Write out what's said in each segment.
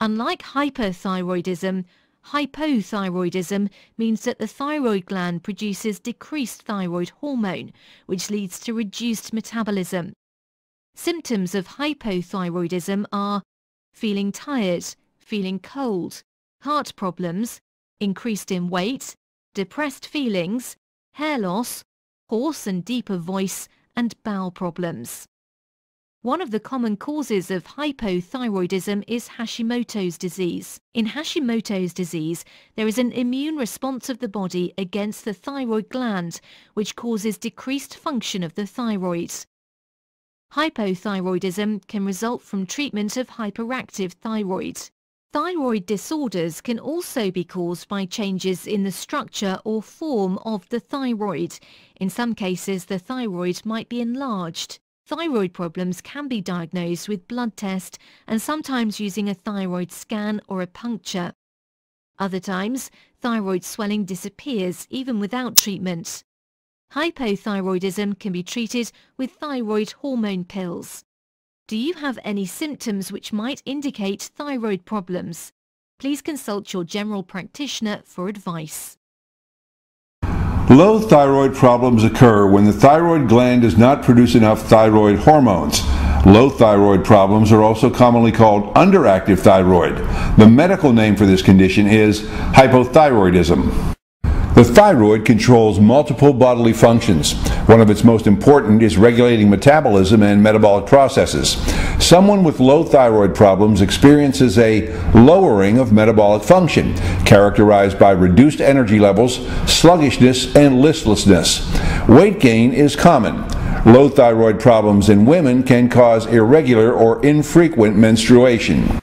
Unlike hyperthyroidism, hypothyroidism means that the thyroid gland produces decreased thyroid hormone, which leads to reduced metabolism. Symptoms of hypothyroidism are feeling tired, feeling cold, heart problems, increased in weight, depressed feelings, hair loss, hoarse and deeper voice, and bowel problems. One of the common causes of hypothyroidism is Hashimoto's disease. In Hashimoto's disease, there is an immune response of the body against the thyroid gland, which causes decreased function of the thyroid. Hypothyroidism can result from treatment of hyperactive thyroid. Thyroid disorders can also be caused by changes in the structure or form of the thyroid. In some cases, the thyroid might be enlarged. Thyroid problems can be diagnosed with blood test and sometimes using a thyroid scan or a puncture. Other times, thyroid swelling disappears even without treatment. Hypothyroidism can be treated with thyroid hormone pills. Do you have any symptoms which might indicate thyroid problems? Please consult your general practitioner for advice. Low thyroid problems occur when the thyroid gland does not produce enough thyroid hormones. Low thyroid problems are also commonly called underactive thyroid. The medical name for this condition is hypothyroidism. The thyroid controls multiple bodily functions. One of its most important is regulating metabolism and metabolic processes. Someone with low thyroid problems experiences a lowering of metabolic function, characterized by reduced energy levels, sluggishness, and listlessness. Weight gain is common. Low thyroid problems in women can cause irregular or infrequent menstruation.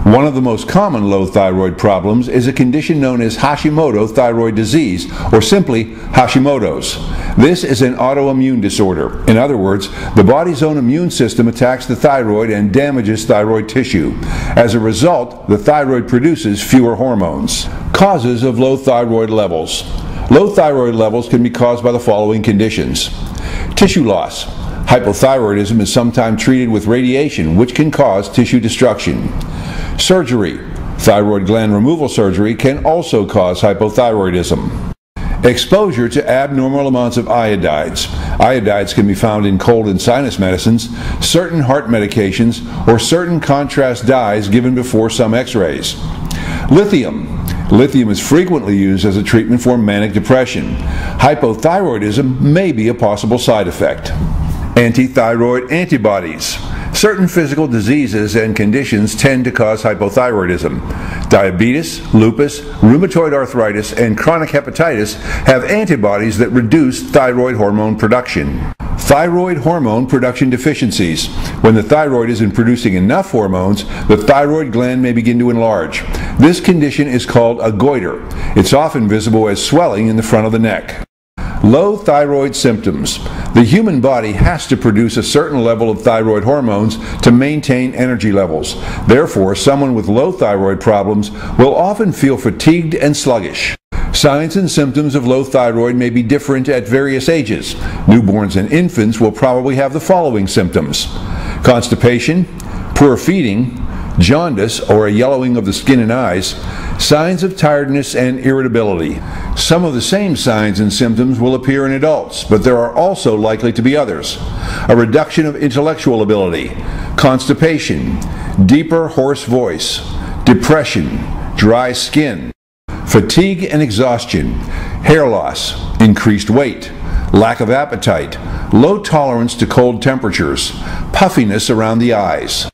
One of the most common low thyroid problems is a condition known as Hashimoto thyroid disease, or simply Hashimoto's. This is an autoimmune disorder. In other words, the body's own immune system attacks the thyroid and damages thyroid tissue. As a result, the thyroid produces fewer hormones. Causes of low thyroid levels. Low thyroid levels can be caused by the following conditions. Tissue loss. Hypothyroidism is sometimes treated with radiation, which can cause tissue destruction. Surgery. Thyroid gland removal surgery can also cause hypothyroidism. Exposure to abnormal amounts of iodides. Iodides can be found in cold and sinus medicines, certain heart medications, or certain contrast dyes given before some x-rays. Lithium. Lithium is frequently used as a treatment for manic depression. Hypothyroidism may be a possible side effect. Anti-thyroid antibodies. Certain physical diseases and conditions tend to cause hypothyroidism. Diabetes, lupus, rheumatoid arthritis, and chronic hepatitis have antibodies that reduce thyroid hormone production. Thyroid hormone production deficiencies. When the thyroid isn't producing enough hormones, the thyroid gland may begin to enlarge. This condition is called a goiter. It's often visible as swelling in the front of the neck. Low thyroid symptoms. The human body has to produce a certain level of thyroid hormones to maintain energy levels. Therefore, someone with low thyroid problems will often feel fatigued and sluggish. Signs and symptoms of low thyroid may be different at various ages. Newborns and infants will probably have the following symptoms: constipation, poor feeding, jaundice or a yellowing of the skin and eyes, signs of tiredness and irritability. Some of the same signs and symptoms will appear in adults, but there are also likely to be others. A reduction of intellectual ability, constipation, deeper hoarse voice, depression, dry skin, fatigue and exhaustion, hair loss, increased weight, lack of appetite, low tolerance to cold temperatures, puffiness around the eyes.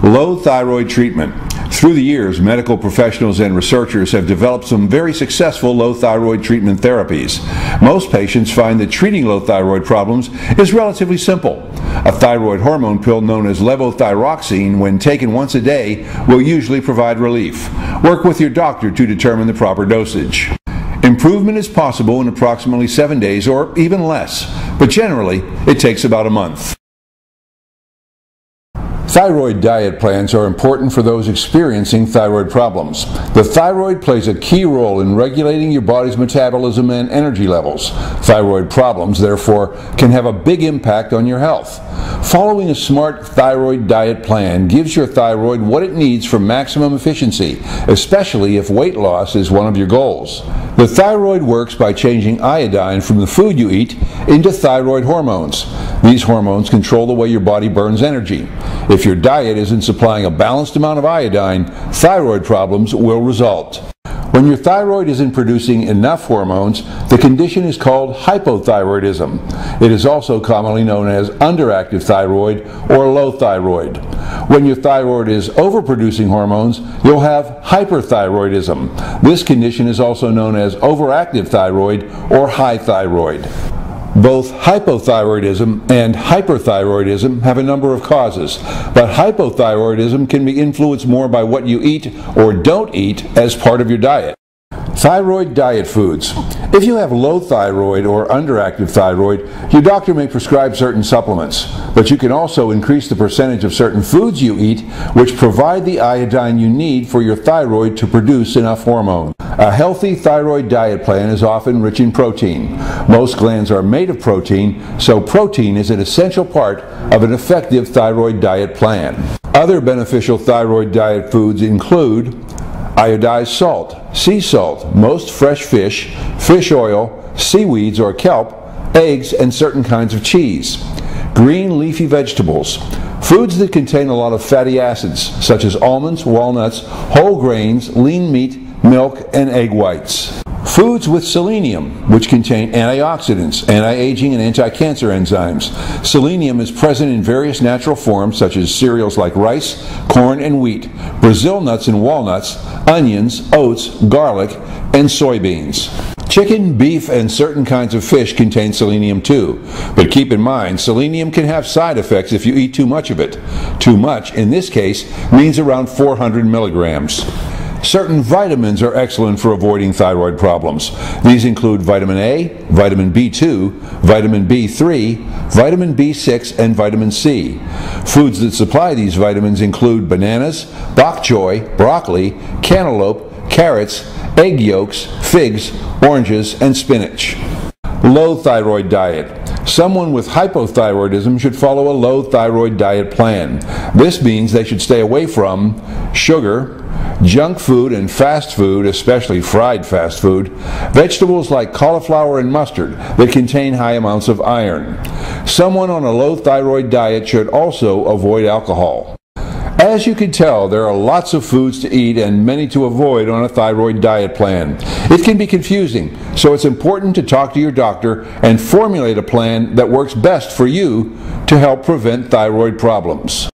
Low thyroid treatment. Through the years, medical professionals and researchers have developed some very successful low thyroid treatment therapies. Most patients find that treating low thyroid problems is relatively simple. A thyroid hormone pill known as levothyroxine, when taken once a day, will usually provide relief. Work with your doctor to determine the proper dosage. Improvement is possible in approximately 7 days or even less, but generally it takes about a month. Thyroid diet plans are important for those experiencing thyroid problems. The thyroid plays a key role in regulating your body's metabolism and energy levels. Thyroid problems, therefore, can have a big impact on your health. Following a smart thyroid diet plan gives your thyroid what it needs for maximum efficiency, especially if weight loss is one of your goals. The thyroid works by changing iodine from the food you eat into thyroid hormones. These hormones control the way your body burns energy. If your diet isn't supplying a balanced amount of iodine, thyroid problems will result. When your thyroid isn't producing enough hormones, the condition is called hypothyroidism. It is also commonly known as underactive thyroid or low thyroid. When your thyroid is overproducing hormones, you'll have hyperthyroidism. This condition is also known as overactive thyroid or high thyroid. Both hypothyroidism and hyperthyroidism have a number of causes, but hypothyroidism can be influenced more by what you eat or don't eat as part of your diet. Thyroid diet foods. If you have low thyroid or underactive thyroid, your doctor may prescribe certain supplements, but you can also increase the percentage of certain foods you eat which provide the iodine you need for your thyroid to produce enough hormone. A healthy thyroid diet plan is often rich in protein. Most glands are made of protein, so protein is an essential part of an effective thyroid diet plan. Other beneficial thyroid diet foods include iodized salt, sea salt, most fresh fish, fish oil, seaweeds or kelp, eggs, and certain kinds of cheese. Green leafy vegetables. Foods that contain a lot of fatty acids, such as almonds, walnuts, whole grains, lean meat, milk, and egg whites. Foods with selenium, which contain antioxidants, anti-aging, and anti-cancer enzymes. Selenium is present in various natural forms such as cereals like rice, corn, and wheat, Brazil nuts and walnuts, onions, oats, garlic, and soybeans. Chicken, beef, and certain kinds of fish contain selenium too, but keep in mind selenium can have side effects if you eat too much of it. Too much, in this case, means around 400 milligrams. Certain vitamins are excellent for avoiding thyroid problems. These include vitamin A, vitamin B2, vitamin B3, vitamin B6, and vitamin C. Foods that supply these vitamins include bananas, bok choy, broccoli, cantaloupe, carrots, egg yolks, figs, oranges, and spinach. Low thyroid diet. Someone with hypothyroidism should follow a low thyroid diet plan. This means they should stay away from sugar, junk food and fast food, especially fried fast food, vegetables like cauliflower and mustard that contain high amounts of iron. Someone on a low thyroid diet should also avoid alcohol. As you can tell, there are lots of foods to eat and many to avoid on a thyroid diet plan. It can be confusing, so it's important to talk to your doctor and formulate a plan that works best for you to help prevent thyroid problems.